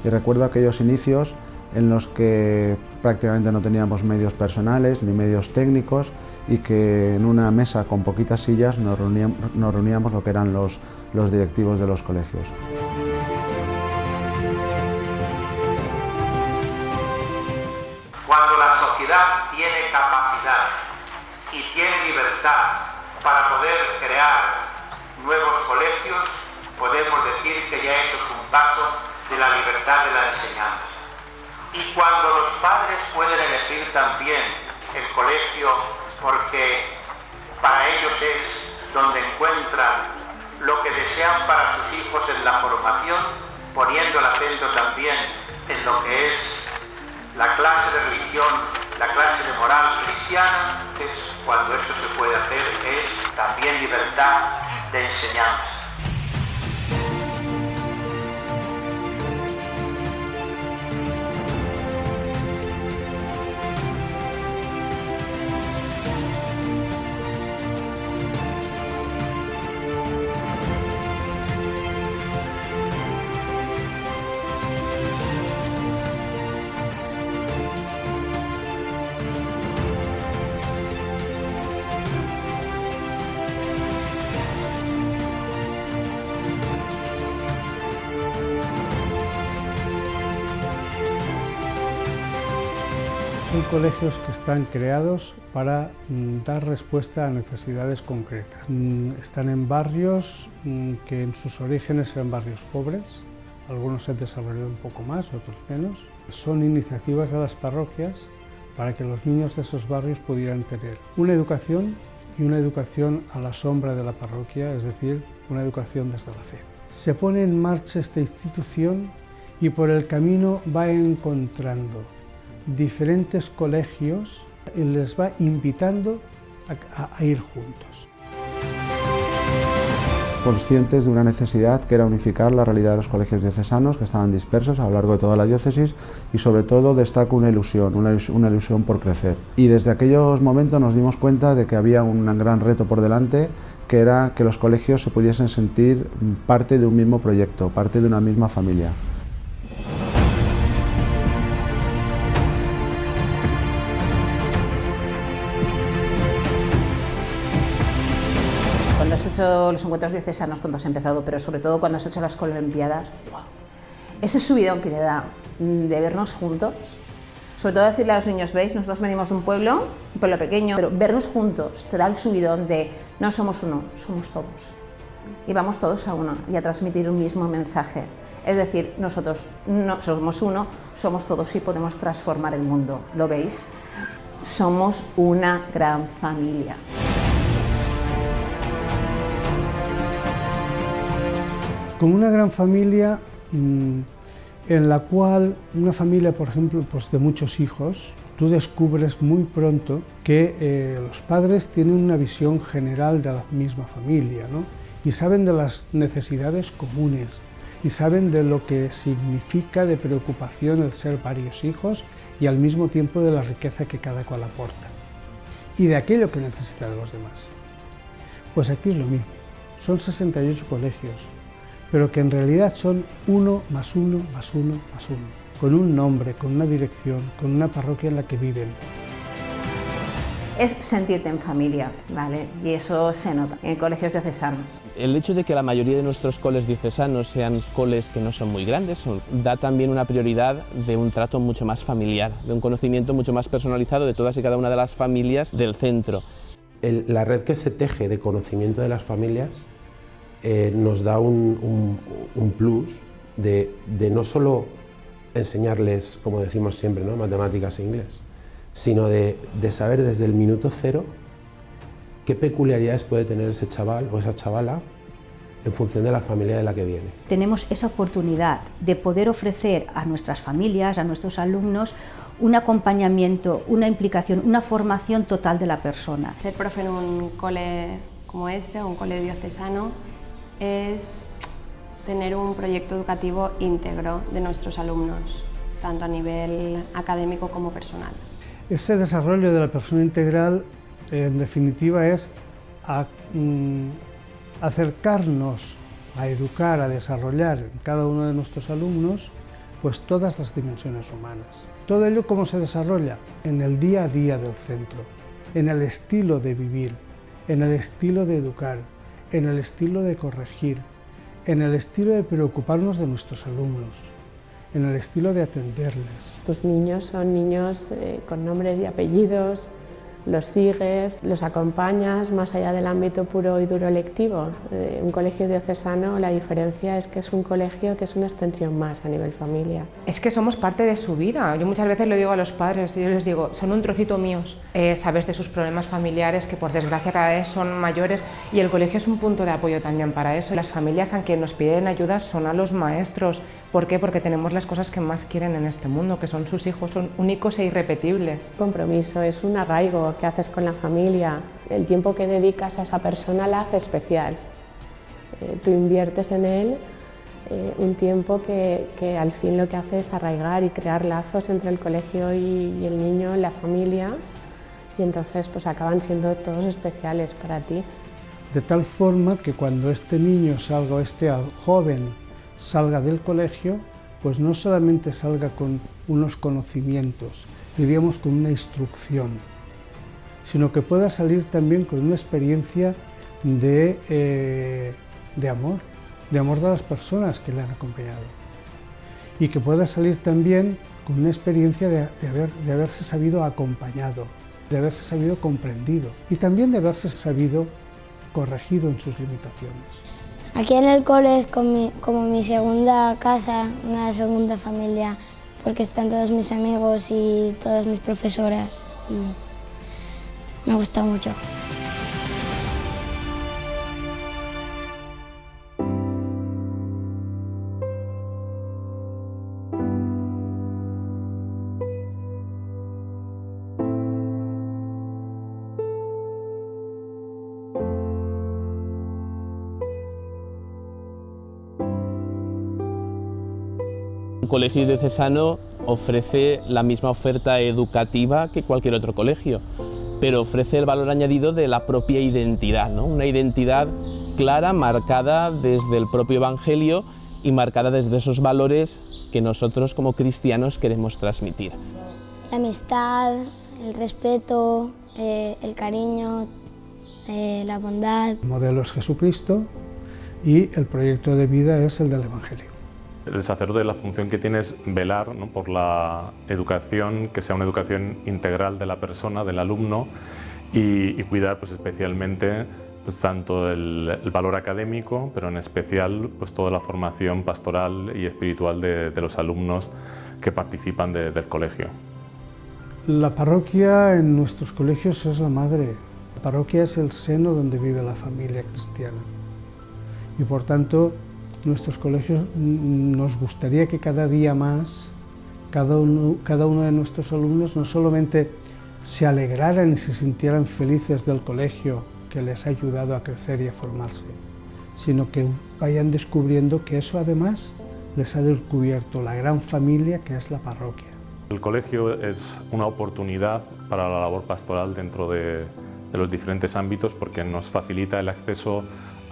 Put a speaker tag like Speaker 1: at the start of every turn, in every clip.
Speaker 1: Y recuerdo aquellos inicios en los que prácticamente no teníamos medios personales ni medios técnicos y que en una mesa con poquitas sillas nos reuníamos lo que eran los directivos de los colegios.
Speaker 2: Cuando la sociedad tiene capacidad y tiene libertad para poder crear nuevos colegios, podemos decir que ya eso es un paso de la libertad de la enseñanza. Y cuando los padres pueden elegir también el colegio porque para ellos es donde encuentran lo que desean para sus hijos en la formación, poniendo el acento también en lo que es la clase de religión, la clase de moral cristiana, es cuando eso se puede hacer, es también libertad de enseñanza.
Speaker 3: Son colegios que están creados para dar respuesta a necesidades concretas. Están en barrios que en sus orígenes eran barrios pobres, algunos se han desarrollado un poco más, otros menos. Son iniciativas de las parroquias para que los niños de esos barrios pudieran tener una educación y una educación a la sombra de la parroquia, es decir, una educación desde la fe. Se pone en marcha esta institución y por el camino va encontrando diferentes colegios y les va invitando a ir juntos.
Speaker 1: Conscientes de una necesidad que era unificar la realidad de los colegios diocesanos que estaban dispersos a lo largo de toda la diócesis y sobre todo destaca una ilusión por crecer. Y desde aquellos momentos nos dimos cuenta de que había un gran reto por delante, que era que los colegios se pudiesen sentir parte de un mismo proyecto, parte de una misma familia.
Speaker 4: Cuando has hecho los encuentros diocesanos, cuando has empezado, pero sobre todo cuando has hecho las colimpiadas, ¡wow! Ese subidón que le da de vernos juntos, sobre todo decirle a los niños, veis, nosotros venimos de un pueblo pequeño, pero vernos juntos te da el subidón de no somos uno, somos todos. Y vamos todos a uno y a transmitir un mismo mensaje. Es decir, nosotros no somos uno, somos todos y podemos transformar el mundo. ¿Lo veis? Somos una gran familia.
Speaker 3: Con una gran familia en la cual una familia, por ejemplo, pues de muchos hijos, tú descubres muy pronto que los padres tienen una visión general de la misma familia, ¿no? Y saben de las necesidades comunes y saben de lo que significa de preocupación el ser varios hijos y al mismo tiempo de la riqueza que cada cual aporta y de aquello que necesita de los demás. Pues aquí es lo mismo, son 68 colegios, pero que en realidad son 1 más 1 más 1 más 1, con un nombre, con una dirección, con una parroquia en la que viven.
Speaker 4: Es sentirte en familia, ¿vale? Y eso se nota en colegios diocesanos.
Speaker 5: El hecho de que la mayoría de nuestros coles diocesanos sean coles que no son muy grandes da también una prioridad de un trato mucho más familiar, de un conocimiento mucho más personalizado de todas y cada una de las familias del centro.
Speaker 6: La red que se teje de conocimiento de las familias nos da un plus de no solo enseñarles, como decimos siempre, ¿no?, matemáticas e inglés, sino de saber desde el minuto cero qué peculiaridades puede tener ese chaval o esa chavala en función de la familia de la que viene.
Speaker 7: Tenemos esa oportunidad de poder ofrecer a nuestras familias, a nuestros alumnos, un acompañamiento, una implicación, una formación total de la persona.
Speaker 8: Ser profe en un cole como este, un cole diocesano, es tener un proyecto educativo íntegro de nuestros alumnos, tanto a nivel académico como personal.
Speaker 3: Ese desarrollo de la persona integral, en definitiva, es acercarnos a educar, a desarrollar en cada uno de nuestros alumnos pues todas las dimensiones humanas. Todo ello, ¿cómo se desarrolla? En el día a día del centro, en el estilo de vivir, en el estilo de educar, en el estilo de corregir, en el estilo de preocuparnos de nuestros alumnos, en el estilo de atenderles.
Speaker 9: Tus niños son niños con nombres y apellidos, los sigues, los acompañas más allá del ámbito puro y duro lectivo. Un colegio diocesano, la diferencia es que es un colegio que es una extensión más a nivel familia.
Speaker 10: Es que somos parte de su vida. Yo muchas veces lo digo a los padres, yo les digo, son un trocito míos. Sabes de sus problemas familiares, que por desgracia cada vez son mayores, y el colegio es un punto de apoyo también para eso. Las familias a quien nos piden ayuda son a los maestros. ¿Por qué? Porque tenemos las cosas que más quieren en este mundo, que son sus hijos, son únicos e irrepetibles.
Speaker 9: Compromiso, es un arraigo que haces con la familia. El tiempo que dedicas a esa persona la hace especial. Tú inviertes en él un tiempo que al fin lo que hace es arraigar y crear lazos entre el colegio y el niño, la familia, y entonces pues acaban siendo todos especiales para ti.
Speaker 3: De tal forma que cuando este niño salga, o este joven salga del colegio, pues no solamente salga con unos conocimientos, diríamos con una instrucción, sino que pueda salir también con una experiencia de amor de las personas que le han acompañado, y que pueda salir también con una experiencia de haberse sabido acompañado, de haberse sabido comprendido y también de haberse sabido corregido en sus limitaciones.
Speaker 11: Aquí en el cole es como mi segunda casa, una segunda familia, porque están todos mis amigos y todas mis profesoras y me gusta mucho.
Speaker 5: Un colegio diocesano ofrece la misma oferta educativa que cualquier otro colegio, pero ofrece el valor añadido de la propia identidad, ¿no? Una identidad clara, marcada desde el propio Evangelio y marcada desde esos valores que nosotros como cristianos queremos transmitir.
Speaker 11: La amistad, el respeto, el cariño, la bondad.
Speaker 3: El modelo es Jesucristo y el proyecto de vida es el del Evangelio.
Speaker 12: El sacerdote, la función que tiene es velar, ¿no?, por la educación, que sea una educación integral de la persona, del alumno, y cuidar pues, especialmente pues, tanto el valor académico, pero en especial pues, toda la formación pastoral y espiritual de los alumnos que participan del colegio.
Speaker 3: La parroquia en nuestros colegios es la madre. La parroquia es el seno donde vive la familia cristiana. Y por tanto, nuestros colegios nos gustaría que cada día más, cada uno de nuestros alumnos no solamente se alegraran y se sintieran felices del colegio que les ha ayudado a crecer y a formarse, sino que vayan descubriendo que eso además les ha descubierto la gran familia que es la parroquia.
Speaker 12: El colegio es una oportunidad para la labor pastoral dentro de los diferentes ámbitos porque nos facilita el acceso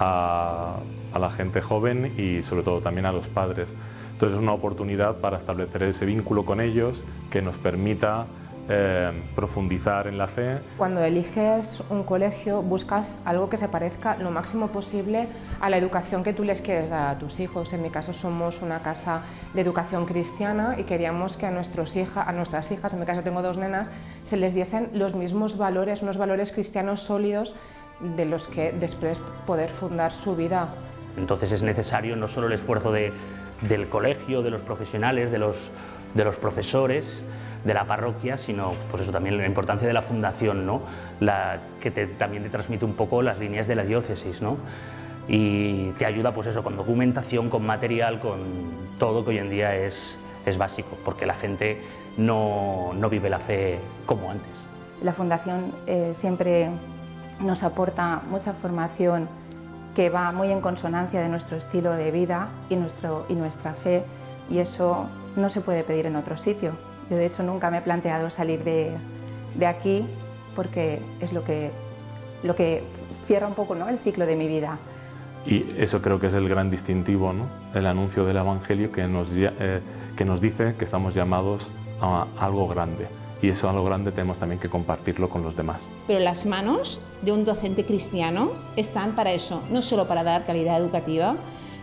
Speaker 12: a la gente joven y sobre todo también a los padres. Entonces es una oportunidad para establecer ese vínculo con ellos que nos permita profundizar en la fe.
Speaker 10: Cuando eliges un colegio buscas algo que se parezca lo máximo posible a la educación que tú les quieres dar a tus hijos. En mi caso somos una casa de educación cristiana y queríamos que a nuestras hijas, en mi caso tengo 2 nenas, se les diesen los mismos valores, unos valores cristianos sólidos de los que después poder fundar su vida.
Speaker 13: Entonces es necesario no solo el esfuerzo del colegio, de los profesionales, de los profesores, de la parroquia, sino pues eso, también la importancia de la fundación, ¿no? También te transmite un poco las líneas de la diócesis, ¿no? Y te ayuda pues eso, con documentación, con material, con todo que hoy en día es básico, porque la gente no vive la fe como antes.
Speaker 14: La fundación siempre nos aporta mucha formación que va muy en consonancia de nuestro estilo de vida y nuestra fe, y eso no se puede pedir en otro sitio. Yo de hecho nunca me he planteado salir de aquí porque es lo que cierra un poco, ¿no?, el ciclo de mi vida.
Speaker 12: Y eso creo que es el gran distintivo, ¿no? El anuncio del Evangelio que nos dice que estamos llamados a algo grande. Y eso algo grande tenemos también que compartirlo con los demás.
Speaker 4: Pero las manos de un docente cristiano están para eso, no solo para dar calidad educativa,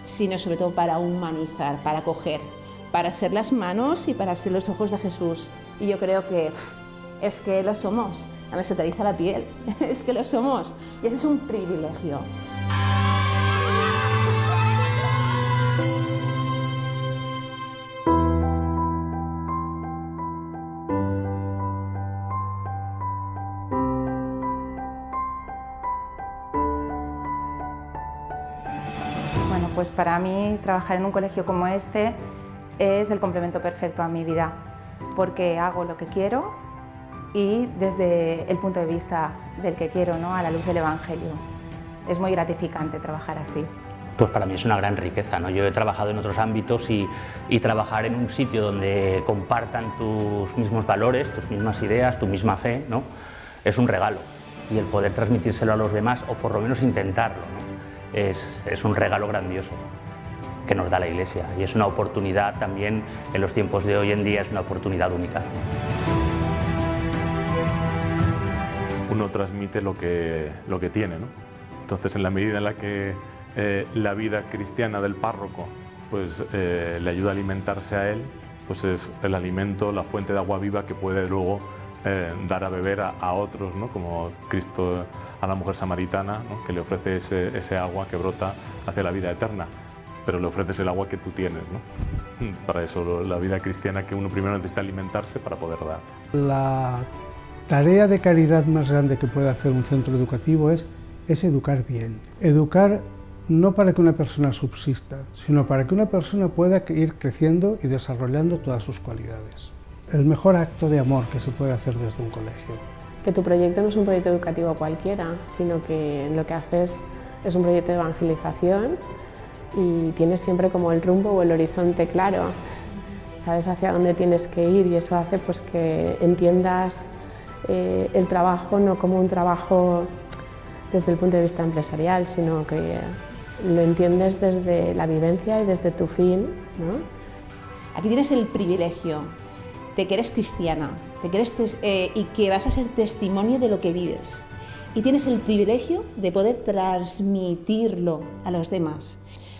Speaker 4: sino sobre todo para humanizar, para acoger, para ser las manos y para ser los ojos de Jesús. Y yo creo que es que lo somos, a mí se te eriza la piel, es que lo somos, y eso es un privilegio.
Speaker 14: Bueno, pues para mí trabajar en un colegio como este es el complemento perfecto a mi vida, porque hago lo que quiero y desde el punto de vista del que quiero, ¿no? A la luz del Evangelio. Es muy gratificante trabajar así.
Speaker 13: Pues para mí es una gran riqueza, ¿no? Yo he trabajado en otros ámbitos y trabajar en un sitio donde compartan tus mismos valores, tus mismas ideas, tu misma fe, ¿no? Es un regalo. Y el poder transmitírselo a los demás, o por lo menos intentarlo, ¿no? Es un regalo grandioso que nos da la Iglesia, y es una oportunidad también en los tiempos de hoy en día, es una oportunidad única.
Speaker 12: Uno transmite lo que tiene, ¿no? Entonces, en la medida en la que la vida cristiana del párroco pues, le ayuda a alimentarse a él, pues es el alimento, la fuente de agua viva que puede luego dar a beber a otros, ¿no? Como Cristo a la mujer samaritana, ¿no? Que le ofrece ese agua que brota hacia la vida eterna, pero le ofreces el agua que tú tienes, ¿no? Para eso, la vida cristiana, que uno primero necesita alimentarse para poder dar.
Speaker 3: La tarea de caridad más grande que puede hacer un centro educativo es educar bien. Educar no para que una persona subsista, sino para que una persona pueda ir creciendo y desarrollando todas sus cualidades. El mejor acto de amor que se puede hacer desde un colegio.
Speaker 9: Que tu proyecto no es un proyecto educativo cualquiera, sino que lo que haces es un proyecto de evangelización y tienes siempre como el rumbo o el horizonte claro. Sabes hacia dónde tienes que ir y eso hace pues, que entiendas el trabajo no como un trabajo desde el punto de vista empresarial, sino que lo entiendes desde la vivencia y desde tu fin, ¿no?
Speaker 4: Aquí tienes el privilegio de que eres cristiana, de que y que vas a ser testimonio de lo que vives. Y tienes el privilegio de poder transmitirlo a los demás.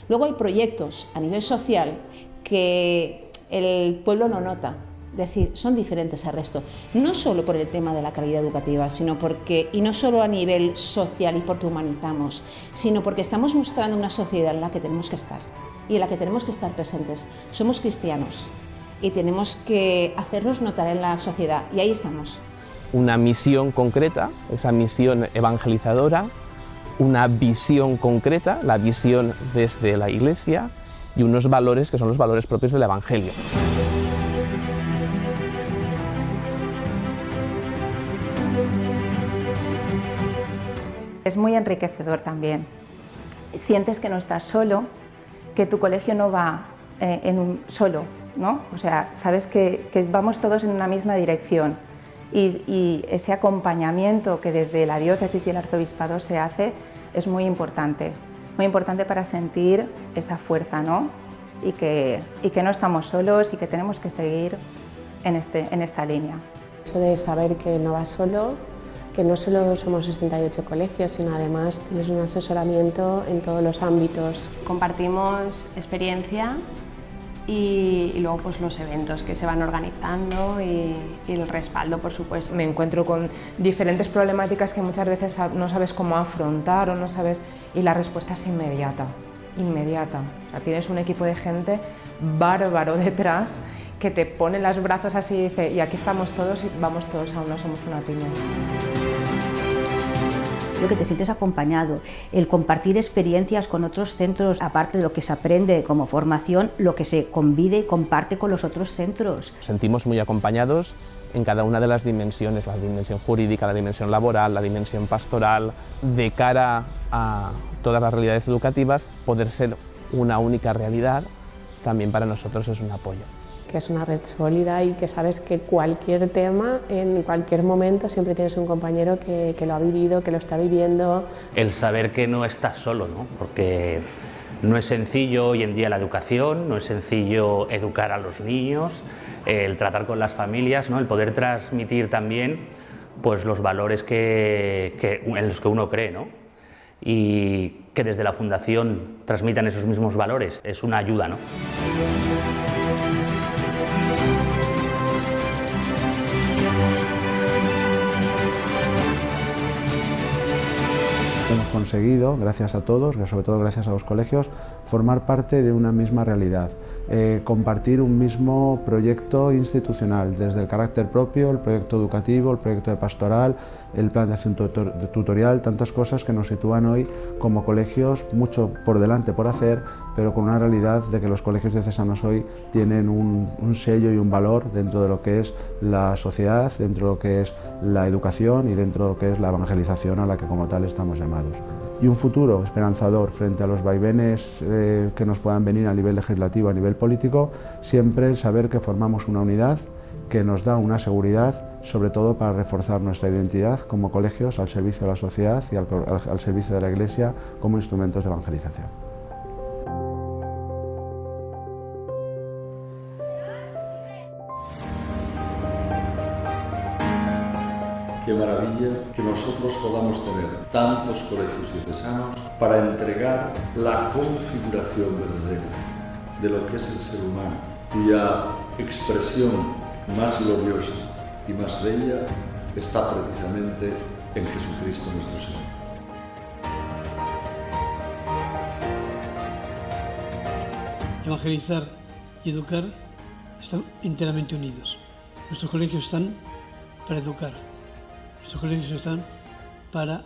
Speaker 4: Luego hay proyectos a nivel social que el pueblo no nota, es decir, son diferentes al resto. No solo por el tema de la calidad educativa, sino porque, y no solo a nivel social y porque humanizamos, sino porque estamos mostrando una sociedad en la que tenemos que estar y en la que tenemos que estar presentes. Somos cristianos y tenemos que hacernos notar en la sociedad, y ahí estamos.
Speaker 5: Una misión concreta, esa misión evangelizadora, una visión concreta, la visión desde la Iglesia, y unos valores que son los valores propios del Evangelio.
Speaker 14: Es muy enriquecedor también. Sientes que no estás solo, que tu colegio no va solo, ¿no? O sea, sabes que vamos todos en una misma dirección y ese acompañamiento que desde la diócesis y el arzobispado se hace es muy importante para sentir esa fuerza, ¿no? Y que no estamos solos y que tenemos que seguir en esta línea.
Speaker 9: Eso de saber que no vas solo, que no solo somos 68 colegios, sino además tienes un asesoramiento en todos los ámbitos.
Speaker 8: Compartimos experiencia y luego pues los eventos que se van organizando y el respaldo, por supuesto.
Speaker 10: Me encuentro con diferentes problemáticas que muchas veces no sabes cómo afrontar o no sabes, y la respuesta es inmediata. O sea, tienes un equipo de gente bárbaro detrás que te pone los brazos así y dice, y aquí estamos todos y vamos todos a una, somos una piña.
Speaker 7: Lo que te sientes acompañado, el compartir experiencias con otros centros, aparte de lo que se aprende como formación, lo que se convive y comparte con los otros centros.
Speaker 5: Nos sentimos muy acompañados en cada una de las dimensiones, la dimensión jurídica, la dimensión laboral, la dimensión pastoral. De cara a todas las realidades educativas, poder ser una única realidad también para nosotros es un apoyo.
Speaker 9: que es una red sólida y que sabes que cualquier tema, en cualquier momento, siempre tienes un compañero que lo ha vivido, que lo está viviendo.
Speaker 13: El saber que no estás solo, ¿no? Porque no es sencillo hoy en día la educación, no es sencillo educar a los niños, el tratar con las familias, ¿no? El poder transmitir también pues, los valores en los que uno cree, ¿no? Y que desde la Fundación transmitan esos mismos valores es una ayuda, ¿no?
Speaker 1: Hemos conseguido, gracias a todos, sobre todo gracias a los colegios, formar parte de una misma realidad, compartir un mismo proyecto institucional, desde el carácter propio, el proyecto educativo, el proyecto de pastoral, el plan de acción tutorial, tantas cosas que nos sitúan hoy como colegios, mucho por delante por hacer, pero con una realidad de que los colegios diocesanos hoy tienen un sello y un valor dentro de lo que es la sociedad, dentro de lo que es la educación y dentro de lo que es la evangelización a la que como tal estamos llamados. Y un futuro esperanzador frente a los vaivenes que nos puedan venir a nivel legislativo, a nivel político, siempre saber que formamos una unidad que nos da una seguridad, sobre todo para reforzar nuestra identidad como colegios al servicio de la sociedad y al servicio de la Iglesia como instrumentos de evangelización.
Speaker 15: Qué maravilla que nosotros podamos tener tantos colegios diocesanos para entregar la configuración verdadera de lo que es el ser humano, cuya expresión más gloriosa y más bella está precisamente en Jesucristo nuestro Señor.
Speaker 16: Evangelizar y educar están enteramente unidos. Nuestros colegios están para educar. Nuestros colegios están para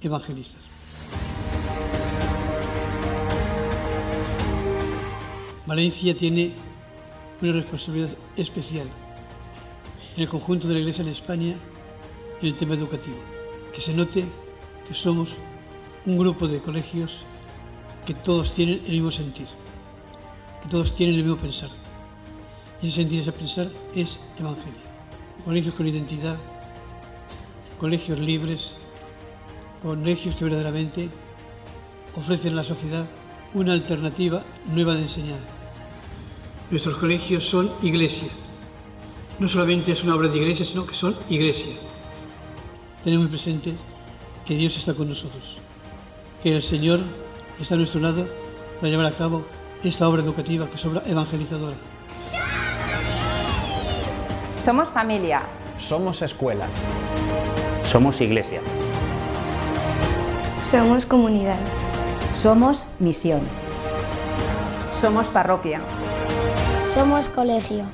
Speaker 16: evangelizar. Valencia tiene una responsabilidad especial en el conjunto de la Iglesia en España en el tema educativo. Que se note que somos un grupo de colegios que todos tienen el mismo sentir, que todos tienen el mismo pensar. Y ese sentir, ese pensar es evangelio. Colegios con identidad, colegios libres, colegios que verdaderamente ofrecen a la sociedad una alternativa nueva de enseñanza. Nuestros colegios son iglesia. No solamente es una obra de iglesia, sino que son iglesia. Tenemos muy presente que Dios está con nosotros, que el Señor está a nuestro lado para llevar a cabo esta obra educativa, que es obra evangelizadora.
Speaker 14: Somos familia.
Speaker 5: Somos escuela.
Speaker 13: Somos iglesia.
Speaker 11: Somos comunidad.
Speaker 7: Somos misión.
Speaker 4: Somos parroquia.
Speaker 11: Somos colegio.